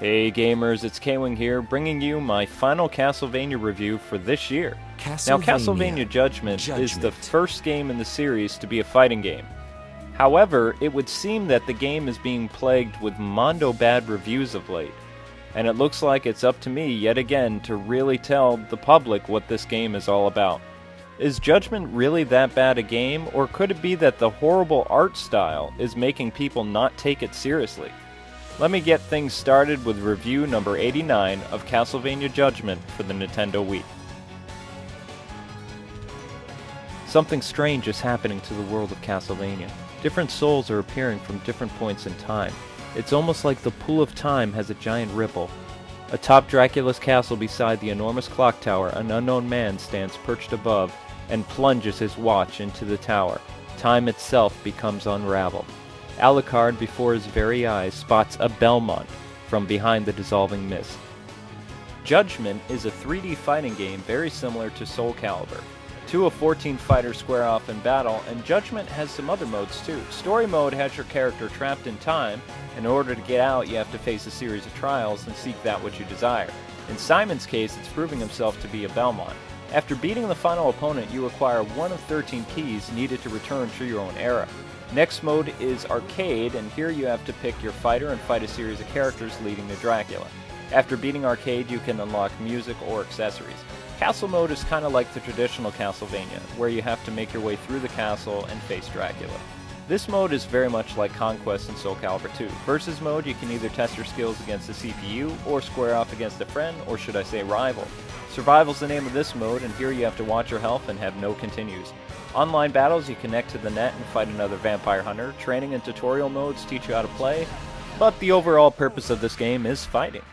Hey gamers, it's K-Wing here, bringing you my final CastleVania review for this year. Now, CastleVania Judgment is the first game in the series to be a fighting game. However, it would seem that the game is being plagued with mondo bad reviews of late, and it looks like it's up to me yet again to really tell the public what this game is all about. Is Judgment really that bad a game, or could it be that the horrible art style is making people not take it seriously? Let me get things started with review number 89 of CastleVania Judgment for the Nintendo Wii. Something strange is happening to the world of Castlevania. Different souls are appearing from different points in time. It's almost like the pool of time has a giant ripple. Atop Dracula's castle beside the enormous clock tower, an unknown man stands perched above and plunges his watch into the tower. Time itself becomes unraveled. Alucard, before his very eyes, spots a Belmont from behind the dissolving mist. Judgment is a 3D fighting game very similar to Soul Calibur. 2 of 14 fighters square off in battle, and Judgment has some other modes too. Story mode has your character trapped in time. In order to get out, you have to face a series of trials and seek that which you desire. In Simon's case, it's proving himself to be a Belmont. After beating the final opponent, you acquire one of 13 keys needed to return to your own era. Next mode is Arcade, and here you have to pick your fighter and fight a series of characters leading to Dracula. After beating Arcade, you can unlock music or accessories. Castle mode is kind of like the traditional Castlevania, where you have to make your way through the castle and face Dracula. This mode is very much like Conquest in Soul Calibur 2. Versus mode, you can either test your skills against the CPU, or square off against a friend, or should I say rival. Survival's the name of this mode, and here you have to watch your health and have no continues. Online battles, you connect to the net and fight another vampire hunter. Training and tutorial modes teach you how to play, but the overall purpose of this game is fighting.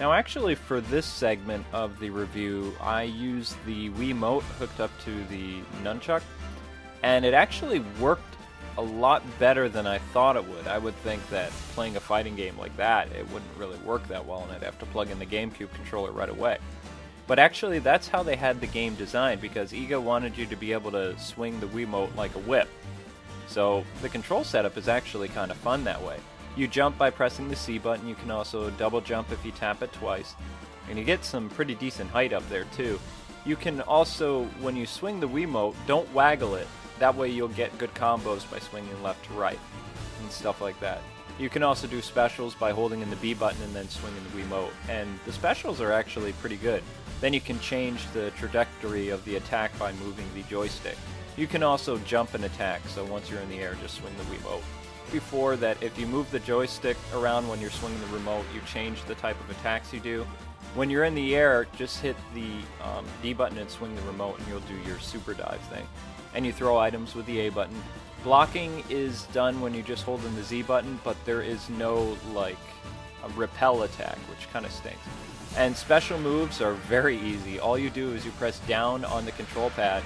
Now actually, for this segment of the review, I used the Wiimote hooked up to the nunchuck, and it actually worked a lot better than I thought it would. I would think that playing a fighting game like that, it wouldn't really work that well, and I'd have to plug in the GameCube controller right away. But actually, that's how they had the game designed, because Iga wanted you to be able to swing the Wiimote like a whip. So the control setup is actually kind of fun that way. You jump by pressing the C button. You can also double jump if you tap it twice, and you get some pretty decent height up there too. You can also, when you swing the Wiimote, don't waggle it. That way you'll get good combos by swinging left to right and stuff like that. You can also do specials by holding in the B button and then swinging the Wiimote, and the specials are actually pretty good. Then you can change the trajectory of the attack by moving the joystick. You can also jump and attack, so once you're in the air, just swing the Wiimote. Before that, if you move the joystick around when you're swinging the remote, you change the type of attacks you do. When you're in the air, just hit the D button and swing the remote, and you'll do your super dive thing. And you throw items with the A button. Blocking is done when you just hold in the Z button, but there is no, like, a repel attack, which kind of stinks. And special moves are very easy. All you do is you press down on the control pad,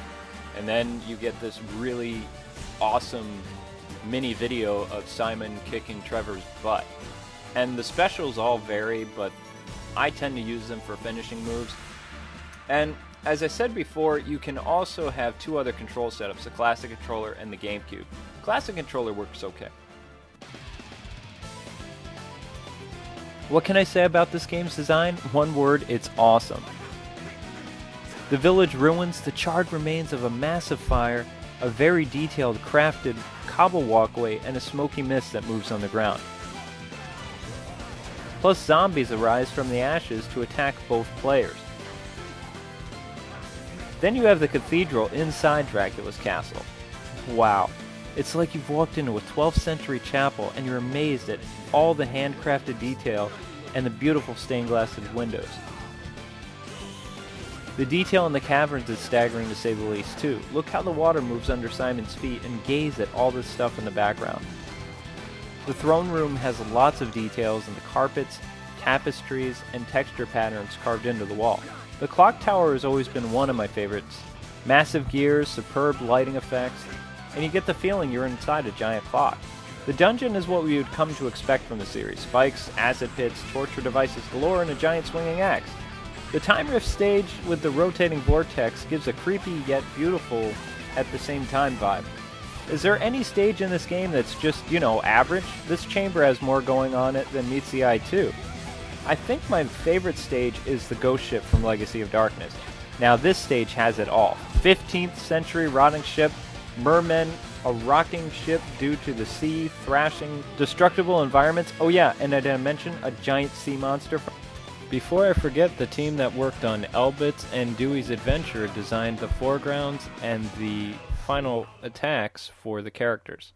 and then you get this really awesome mini video of Simon kicking Trevor's butt. And the specials all vary, but I tend to use them for finishing moves. And as I said before, you can also have two other control setups, the Classic Controller and the GameCube. Classic Controller works okay. What can I say about this game's design? One word, it's awesome. The village ruins, the charred remains of a massive fire, a very detailed crafted cobble walkway, and a smoky mist that moves on the ground. Plus zombies arise from the ashes to attack both players. Then you have the cathedral inside Dracula's castle. Wow. It's like you've walked into a 12th century chapel and you're amazed at all the handcrafted detail and the beautiful stained glass windows. The detail in the caverns is staggering to say the least too. Look how the water moves under Simon's feet, and gaze at all this stuff in the background. The throne room has lots of details in the carpets, tapestries, and texture patterns carved into the wall. The clock tower has always been one of my favorites. Massive gears, superb lighting effects, and you get the feeling you're inside a giant clock. The dungeon is what we would come to expect from the series. Spikes, acid pits, torture devices galore, and a giant swinging axe. The Time Rift stage with the rotating vortex gives a creepy yet beautiful at the same time vibe. Is there any stage in this game that's just, average? This chamber has more going on it than meets the eye too. I think my favorite stage is the ghost ship from Legacy of Darkness. Now this stage has it all. 15th century rotting ship, mermen, a rocking ship due to the sea, thrashing, destructible environments. Oh yeah, and I didn't mention a giant sea monster. Before I forget, the team that worked on Elbit's and Dewey's Adventure designed the foregrounds and the final attacks for the characters.